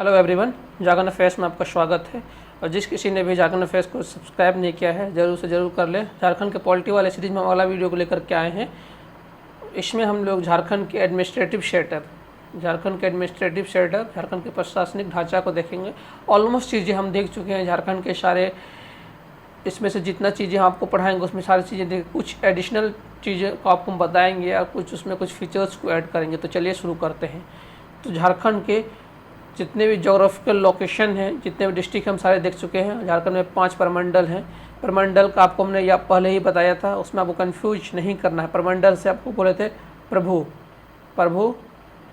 Hello everyone, जागरण affairs में आपका स्वागत है। और जिस किसी ने भी जागरण अफेयर्स को सब्सक्राइब नहीं किया है ज़रूर से ज़रूर कर लें। झारखंड के पॉलिटी वाले सीरीज में हम अगला वीडियो को लेकर के आए हैं। इसमें हम लोग झारखंड के एडमिनिस्ट्रेटिव सेटअप, झारखंड के प्रशासनिक ढांचा को देखेंगे। ऑलमोस्ट चीज़ें हम देख चुके हैं झारखंड के सारे, इसमें से जितना चीज़ें हम आपको पढ़ाएंगे उसमें सारी चीज़ें देख, कुछ एडिशनल चीज़ें को आपको बताएंगे या कुछ उसमें कुछ फीचर्स को ऐड करेंगे। तो चलिए शुरू करते हैं। तो झारखंड के जितने भी जोग्राफिकल लोकेशन हैं, जितने भी डिस्ट्रिक्ट हम सारे देख चुके हैं। झारखंड में 5 प्रमंडल हैं। प्रमंडल का आपको हमने या पहले ही बताया था, उसमें आपको कंफ्यूज नहीं करना है। प्रमंडल से आपको बोले थे प्रभु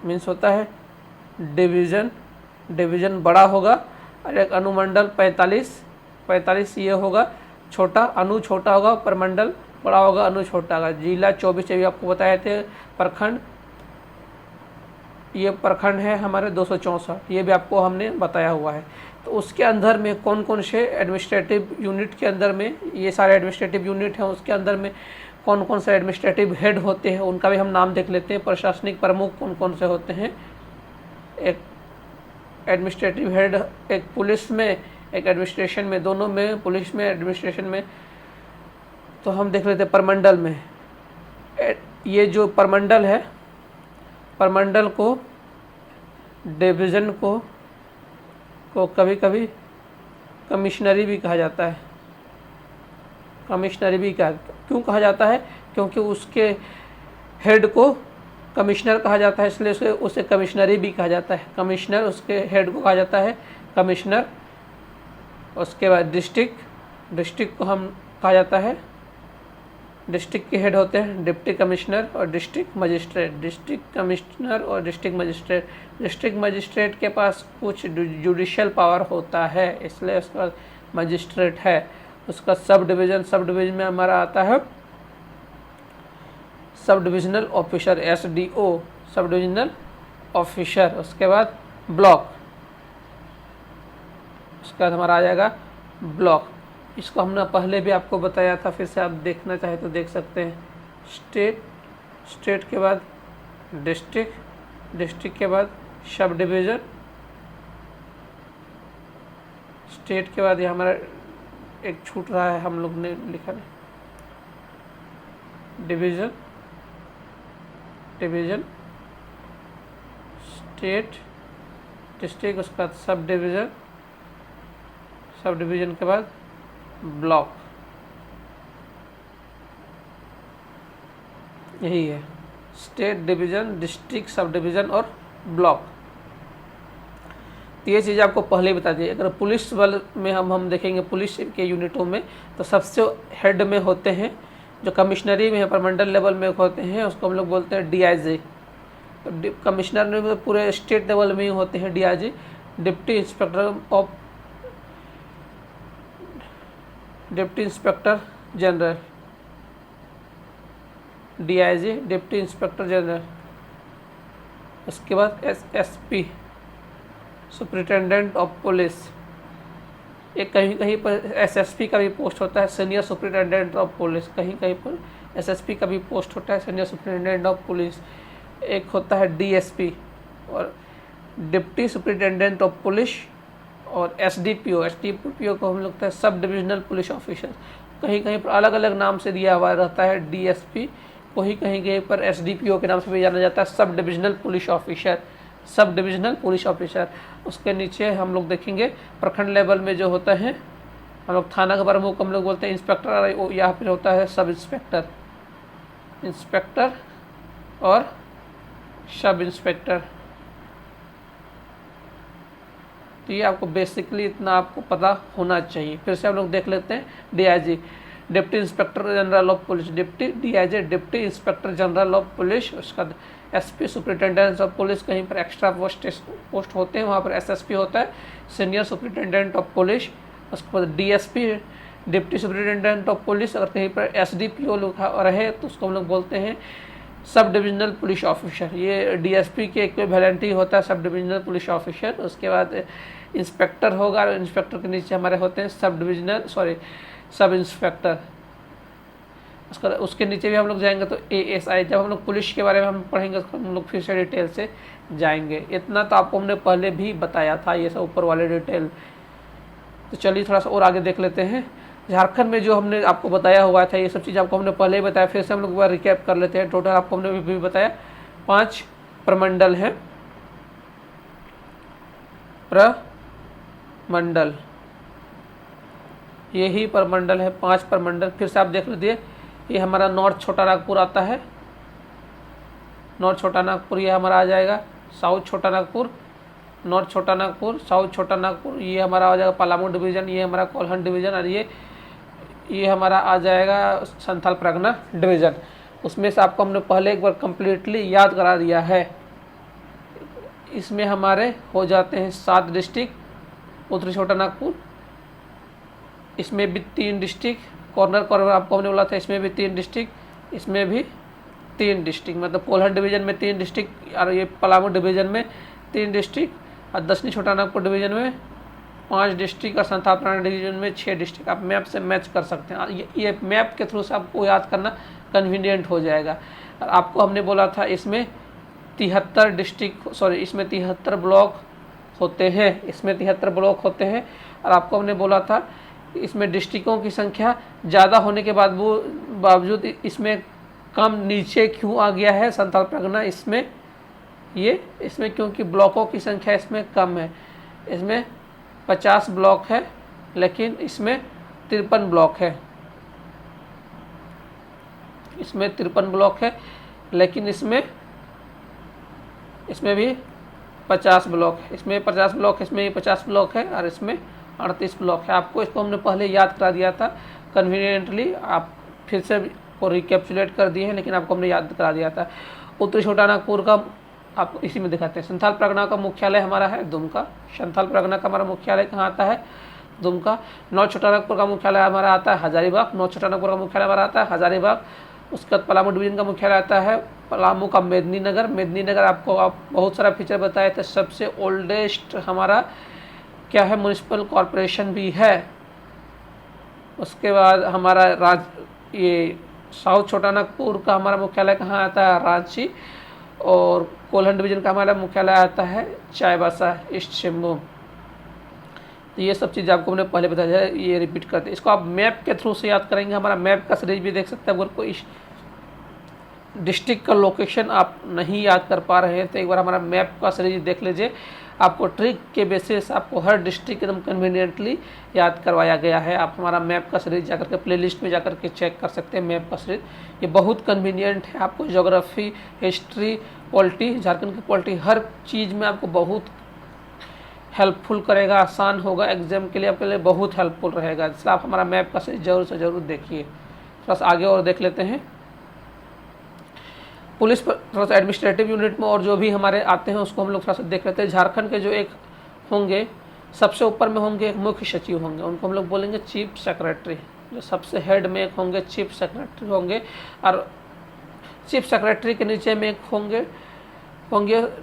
मीन्स होता है डिवीज़न, डिवीज़न बड़ा होगा। और एक अनुमंडल 45 ये होगा छोटा, अनु छोटा होगा, प्रमंडल बड़ा होगा, अनु छोटा होगा। जिला 24 भी आपको बताए थे। प्रखंड, ये प्रखंड है हमारे 264, ये भी आपको हमने बताया हुआ है। तो उसके अंदर में कौन कौन से एडमिनिस्ट्रेटिव यूनिट के अंदर में, ये सारे एडमिनिस्ट्रेटिव यूनिट हैं, उसके अंदर में कौन कौन से एडमिनिस्ट्रेटिव हेड होते हैं उनका भी हम नाम देख लेते हैं। प्रशासनिक प्रमुख कौन कौन से होते हैं। एक एडमिनिस्ट्रेटिव हेड, एक पुलिस में, एक एडमिनिस्ट्रेशन में, दोनों में, पुलिस में, एडमिनिस्ट्रेशन में। तो हम देख लेते हैं प्रमंडल में। ये जो प्रमंडल है, प्रमंडल को, डिवीज़न को कभी कभी कमिश्नरी भी कहा जाता है। कमिश्नरी भी क्यों कहा जाता है? क्योंकि उसके हेड को कमिश्नर कहा जाता है, इसलिए उसे कमिश्नरी भी कहा जाता है। कमिश्नर, उसके हेड को कहा जाता है कमिश्नर। उसके बाद डिस्ट्रिक्ट को हम कहा जाता है, डिस्ट्रिक्ट के हेड होते हैं डिप्टी कमिश्नर और डिस्ट्रिक्ट मजिस्ट्रेट। डिस्ट्रिक्ट कमिश्नर और डिस्ट्रिक्ट मजिस्ट्रेट, डिस्ट्रिक्ट मजिस्ट्रेट के पास कुछ जुडिशियल पावर होता है, इसलिए उसका मजिस्ट्रेट है। उसका सब डिवीज़न में हमारा आता है sub divisional officer, SDO, sub divisional officer. उसके बाद ब्लॉक, उसके बाद हमारा आ जाएगा ब्लॉक। इसको हमने पहले भी आपको बताया था, फिर से आप देखना चाहे तो देख सकते हैं। स्टेट के बाद डिस्ट्रिक्ट के बाद सब डिवीज़न, स्टेट के बाद ये हमारा एक छूट रहा है, हम लोग ने लिखा नहीं, डिवीज़न, स्टेट, डिस्ट्रिक्ट, उसके बाद सब डिवीज़न के बाद ब्लॉक। यही है state, division, district, sub division और ब्लॉक। तो ये चीज़ आपको पहले ही बता दी। अगर पुलिस बल में हम देखेंगे, पुलिस के यूनिटों में, तो सबसे हेड में होते हैं जो कमिश्नरी में है, प्रमंडल लेवल में होते हैं, उसको हम लोग बोलते हैं DIG। तो कमिश्नर में पूरे स्टेट लेवल में ही होते हैं DIG। Deputy inspector general, DIG, deputy inspector general. उसके बाद SSP, सुपरिटेंडेंट ऑफ पुलिस। एक कहीं कहीं पर SSP का भी पोस्ट होता है, सीनियर सुपरिटेंडेंट ऑफ पुलिस। कहीं कहीं पर SSP का भी पोस्ट होता है, सीनियर सुपरिटेंडेंट ऑफ पुलिस। एक होता है DSP और डिप्टी सुपरिटेंडेंट ऑफ पुलिस। और SDPO को हम लोग कहते हैं सब डिविजनल पुलिस ऑफिसर। कहीं कहीं पर अलग अलग नाम से दिया हुआ रहता है DSP, कहीं कहीं पर SDPO के नाम से भी जाना जाता है, सब डिविजनल पुलिस ऑफिसर। उसके नीचे हम लोग देखेंगे प्रखंड लेवल में जो होता है, हम लोग थाना का प्रमुख हम लोग बोलते हैं इंस्पेक्टर, यहाँ पर होता है सब इंस्पेक्टर और सब इंस्पेक्टर। तो ये आपको बेसिकली इतना आपको पता होना चाहिए। फिर से हम लोग देख लेते हैं DIG, deputy inspector general of police, DIG, deputy inspector general of police. उसका SP, सुपरिटेंडेंट ऑफ पुलिस। कहीं पर एक्स्ट्रा पोस्ट होते हैं, वहाँ पर SSP होता है, सीनियर सुपरिटेंडेंट ऑफ पुलिस। उसके बाद DSP, deputy superintendent of police. अगर कहीं पर SDPO लिखा रहे तो उसको हम लोग बोलते हैं सब डिविजनल पुलिस ऑफिसर। ये DSP के इक्विवेलेंट ही होता है, सब डिविजनल पुलिस ऑफिसर। उसके बाद इंस्पेक्टर होगा, इंस्पेक्टर के नीचे हमारे होते हैं सब इंस्पेक्टर। उसके नीचे भी हम लोग जाएंगे तो ASI। जब हम लोग पुलिस के बारे में हम पढ़ेंगे उसको हम लोग फिर से डिटेल से जाएंगे। इतना तो आपको हमने पहले भी बताया था, ये सब ऊपर वाले डिटेल। तो चलिए थोड़ा सा और आगे देख लेते हैं। झारखंड में जो हमने आपको बताया हुआ था, ये सब चीज़ आपको हमने पहले ही बताया, फिर से हम लोग एक बार रिकैप कर लेते हैं। टोटल आपको हमने भी बताया 5 प्रमंडल हैं। प्रमंडल, यही प्रमंडल है, 5 प्रमंडल। फिर से आप देख लीजिए, ये हमारा नॉर्थ छोटा नागपुर आता है, नॉर्थ छोटा नागपुर ये हमारा आ जाएगा। साउथ छोटा नागपुर, नॉर्थ छोटा नागपुर, साउथ छोटा नागपुर, ये हमारा आ जाएगा पलामू डिवीज़न, ये हमारा कोल्हान डिवीज़न, और ये हमारा आ जाएगा संथाल परगना डिवीज़न। उसमें से आपको हमने पहले एक बार कम्प्लीटली याद करा दिया है। इसमें हमारे हो जाते हैं 7 डिस्ट्रिक्ट। उत्तरी छोटा नागपुर, इसमें भी 3 डिस्ट्रिक्ट। कॉर्नर आपको हमने बोला था, इसमें भी 3 डिस्ट्रिक्ट, इसमें भी 3 डिस्ट्रिक्ट, मतलब कोल्हान डिवीज़न में 3 डिस्ट्रिक्ट, और ये पलामू डिवीज़न में 3 डिस्ट्रिक्ट, और दक्षिणी छोटा नागपुर डिवीज़न में 5 डिस्ट्रिक्ट, और संथाल परगना डिवीज़न में 6 डिस्ट्रिक्ट। आप मैप से मैच कर सकते हैं। ये मैप के थ्रू से आपको याद करना कन्वीनियंट हो जाएगा। और आपको हमने बोला था इसमें 73 डिस्ट्रिक्ट, सॉरी इसमें 73 ब्लॉक होते हैं, इसमें 73 ब्लॉक होते हैं। और आपको हमने बोला था इसमें डिस्ट्रिक्टों की संख्या ज़्यादा होने के बावजूद इसमें कम नीचे क्यों आ गया है संथाल परगना इसमें, इसमें क्योंकि ब्लॉकों की संख्या इसमें कम है। इसमें 50 ब्लॉक है, लेकिन इसमें 53 ब्लॉक है। इसमें 53 ब्लॉक है, लेकिन इसमें भी 50 ब्लॉक है। इसमें 50 ब्लॉक है, इसमें 50 ब्लॉक है, और इसमें 38 ब्लॉक है। आपको इसको हमने पहले याद करा दिया था कन्वीनियंटली, आप फिर से को रिकैप्चुलेट कर दिए हैं, लेकिन आपको हमने याद करा दिया था। उत्तरी छोटा नागपुर का आपको इसी में दिखाते हैं। संथाल परगना का मुख्यालय हमारा है दुमका। संथाल परगना का हमारा मुख्यालय कहाँ आता है? दुमका। नॉर्थ छोटा नागपुर का मुख्यालय हमारा आता है हजारीबाग। नॉर्थ छोटा नागपुर का मुख्यालय हमारा आता है हजारीबाग। उसके बाद पलामू डिवीजन का मुख्यालय आता है पलामू का मेदिनीनगर। मेदिनीनगर आपको बहुत सारा फीचर बताए थे। सबसे ओल्डेस्ट हमारा क्या है, म्युनिसिपल कॉरपोरेशन भी है। उसके बाद हमारा ये साउथ छोटा नागपुर का हमारा मुख्यालय कहाँ आता है? रांची। और कोल्हान डिवीजन का हमारा मुख्यालय आता है चाईबासा, ईस्ट सिंहभूम। तो ये सब चीज़ आपको मैंने पहले बताया है, ये रिपीट करते हैं। इसको आप मैप के थ्रू से याद करेंगे। हमारा मैप का सीरीज भी देख सकते हैं। अगर कोई डिस्ट्रिक्ट का लोकेशन आप नहीं याद कर पा रहे हैं तो एक बार हमारा मैप का सीरीज देख लीजिए। आपको ट्रिक के बेसिस आपको हर डिस्ट्रिक्ट एकदम कन्वीनियंटली याद करवाया गया है। आप हमारा मैप का सीरीज जाकर के प्लेलिस्ट में जाकर के चेक कर सकते हैं। मैप का सीरीज ये बहुत कन्वीनियंट है। आपको ज्योग्राफी, हिस्ट्री, पॉलिटी, झारखंड की पॉलिटी, हर चीज़ में आपको बहुत हेल्पफुल करेगा, आसान होगा। एग्जाम के लिए आपके लिए बहुत हेल्पफुल रहेगा। इसलिए आप हमारा मैप का सीरीज ज़रूर से ज़रूर देखिए। थोड़ा सा आगे और देख लेते हैं। पुलिस पर थोड़ा सा एडमिनिस्ट्रेटिव यूनिट में और जो भी हमारे आते हैं उसको हम लोग थोड़ा सा देख लेते हैं। झारखंड के जो एक होंगे सबसे ऊपर में होंगे एक मुख्य सचिव होंगे, उनको हम लोग बोलेंगे चीफ सेक्रेटरी। जो सबसे हेड में एक होंगे चीफ सेक्रेटरी होंगे। और चीफ सेक्रेटरी के नीचे में एक होंगे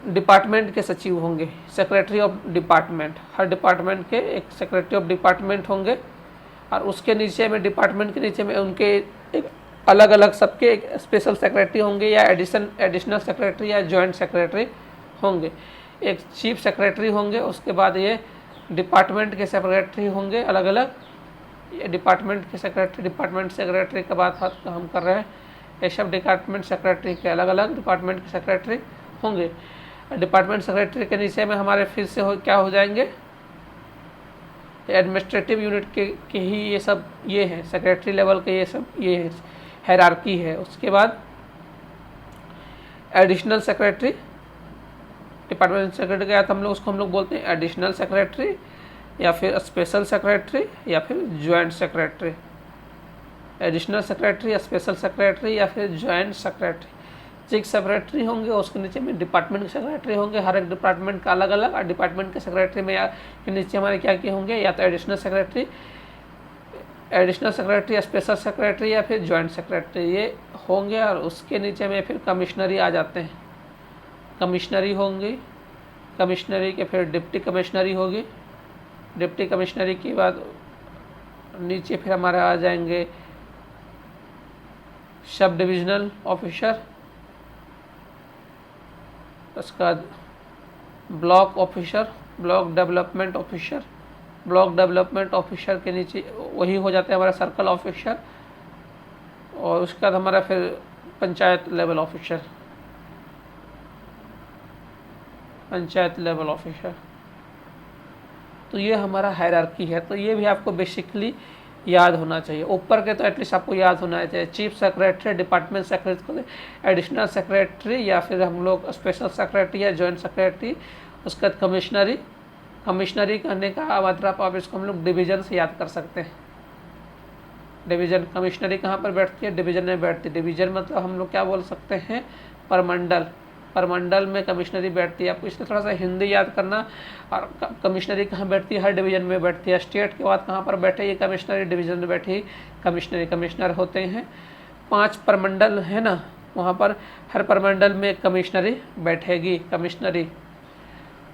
डिपार्टमेंट के सचिव होंगे, secretary of department. Her department के एक सेक्रेटरी ऑफ डिपार्टमेंट होंगे। और उसके नीचे में डिपार्टमेंट के नीचे में उनके एक अलग अलग सबके एक स्पेशल सेक्रेटरी होंगे, या एडिशनल सेक्रेटरी या जॉइंट सेक्रेटरी होंगे। एक चीफ सेक्रेटरी होंगे। उसके बाद ये डिपार्टमेंट के सेक्रेटरी होंगे अलग अलग। ये डिपार्टमेंट के सेक्रेटरी का बात हम कर रहे हैं। ये सब डिपार्टमेंट सेक्रेटरी के अलग अलग डिपार्टमेंट के सेक्रेटरी होंगे। डिपार्टमेंट सेक्रेटरी के नीचे में हमारे फिर से क्या हो जाएंगे, एडमिनिस्ट्रेटिव यूनिट के ही ये सब ये हैं सेक्रेटरी लेवल के, ये सब ये हायरार्की है। उसके बाद एडिशनल सेक्रेटरी, डिपार्टमेंट सेक्रेटरी का तो हम लोग उसको हम लोग बोलते हैं एडिशनल सेक्रेटरी, या फिर स्पेशल सेक्रेटरी, या फिर जॉइंट सेक्रेटरी। एडिशनल सेक्रेटरी या स्पेशल सेक्रेटरी या फिर जॉइंट सेक्रेटरी। चीफ सेक्रेटरी होंगे, उसके नीचे में डिपार्टमेंट के सेक्रेटरी होंगे। हर एक डिपार्टमेंट का अलग अलग। और डिपार्टमेंट के सेक्रेटरी में के नीचे हमारे क्या क्या होंगे, या तो एडिशनल सेक्रेटरी, स्पेशल सेक्रेटरी, या फिर जॉइंट सेक्रेटरी ये होंगे। और उसके नीचे में फिर कमिश्नरी आ जाते हैं। कमिश्नरी होंगी, कमिश्नरी के फिर डिप्टी कमिश्नरी होगी। डिप्टी कमिश्नरी के बाद नीचे फिर हमारे आ जाएंगे सब डिविजनल ऑफिसर। उसके बाद block officer, block development officer, block development officer के नीचे वही हो जाता है हमारा सर्कल ऑफिसर, और उसके बाद हमारा फिर panchayat level officer, panchayat level officer. तो ये हमारा हायरार्की है, तो ये भी आपको बेसिकली याद होना चाहिए। ऊपर के तो एटलीस्ट आपको याद होना चाहिए, chief secretary, department secretary, additional secretary, या फिर हम लोग स्पेशल सेक्रेटरी या जॉइंट सेक्रेटरी, उसके बाद कमिश्नरी। कमिश्नरी करने का मतलब आप इसको हम लोग डिवीज़न से याद कर सकते हैं। डिवीज़न, कमिश्नरी कहाँ पर बैठती है? डिवीज़न में बैठती है। डिवीज़न मतलब हम लोग क्या बोल सकते हैं? परमंडल। परमंडल में कमिश्नरी बैठती है। आपको इसलिए थोड़ा सा हिंदी याद करना। और कमिश्नरी कहाँ बैठती है? हर डिवीज़न में बैठती है। स्टेट के बाद कहाँ पर बैठे? ये कमिश्नरी डिवीज़न में बैठी कमिश्नरी, कमिश्नर होते हैं। 5 परमंडल है ना, वहाँ पर हर परमंडल में कमिश्नरी बैठेगी, कमिश्नरी।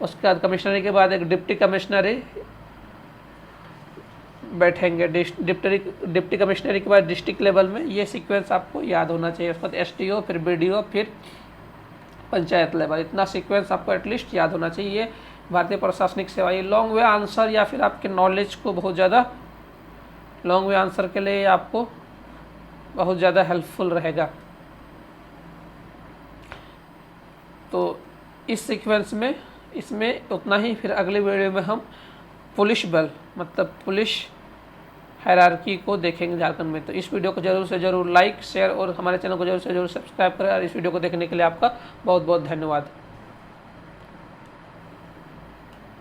उसके बाद कमिश्नरी के बाद एक डिप्टी कमिश्नरी बैठेंगे, डिप्टी कमिश्नरी के बाद डिस्ट्रिक्ट लेवल में। ये सीक्वेंस आपको याद होना चाहिए। उसके बाद एसडीओ, फिर बीडीओ, फिर पंचायत लेवल। इतना सीक्वेंस आपको एटलीस्ट याद होना चाहिए। ये भारतीय प्रशासनिक सेवा, ये लॉन्ग वे आंसर या फिर आपके नॉलेज को बहुत ज़्यादा, लॉन्ग वे आंसर के लिए आपको बहुत ज़्यादा हेल्पफुल रहेगा। तो इस सीक्वेंस में इसमें उतना ही। फिर अगले वीडियो में हम पुलिस बल मतलब पुलिस हायरार्की को देखेंगे झारखंड में। तो इस वीडियो को जरूर से जरूर लाइक, शेयर और हमारे चैनल को जरूर से जरूर सब्सक्राइब करें। और इस वीडियो को देखने के लिए आपका बहुत बहुत धन्यवाद।